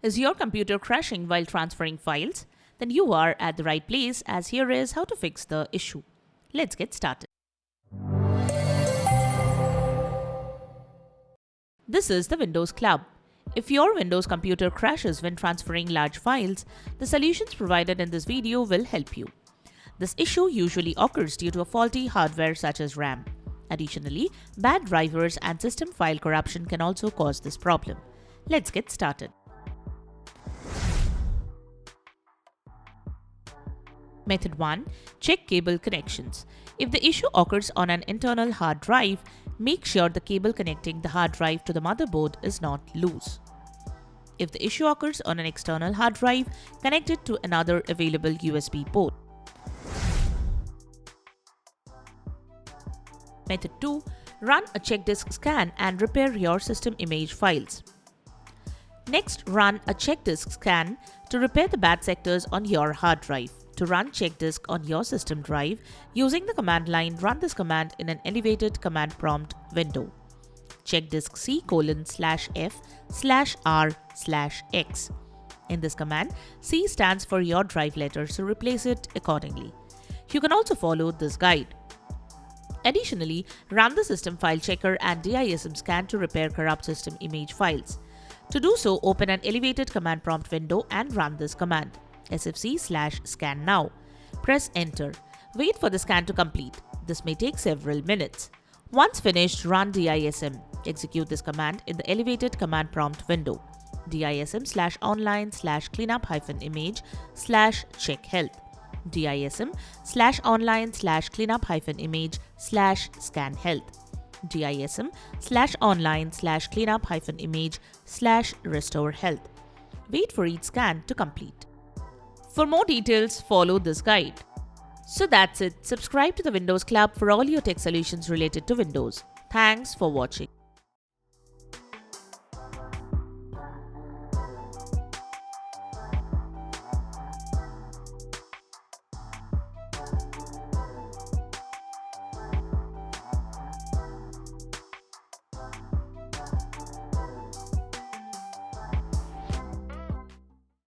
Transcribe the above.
Is your computer crashing while transferring files? Then you are at the right place, as here is how to fix the issue. Let's get started. This is the Windows Club. If your Windows computer crashes when transferring large files, the solutions provided in this video will help you. This issue usually occurs due to a faulty hardware such as RAM. Additionally, bad drivers and system file corruption can also cause this problem. Let's get started. Method 1. Check cable connections. If the issue occurs on an internal hard drive, make sure the cable connecting the hard drive to the motherboard is not loose. If the issue occurs on an external hard drive, connect it to another available USB port. Method 2. Run a chkdsk scan and repair your system image files. Next, run a chkdsk scan to repair the bad sectors on your hard drive. To run chkdsk on your system drive, using the command line, run this command in an elevated command prompt window. chkdsk:/f/r/x. In this command, C stands for your drive letter, so replace it accordingly. You can also follow this guide. Additionally, run the system file checker and DISM scan to repair corrupt system image files. To do so, open an elevated command prompt window and run this command. sfc/scan now. Press enter. Wait for the scan to complete. This may take several minutes. Once finished, run DISM. Execute this command in the elevated command prompt window. DISM/online/cleanup-image/check health. DISM/online/cleanup-image/scan health. DISM/online/cleanup-image/restore health. Wait for each scan to complete. For more details, follow this guide. So that's it. Subscribe to the Windows Club for all your tech solutions related to Windows. Thanks for watching.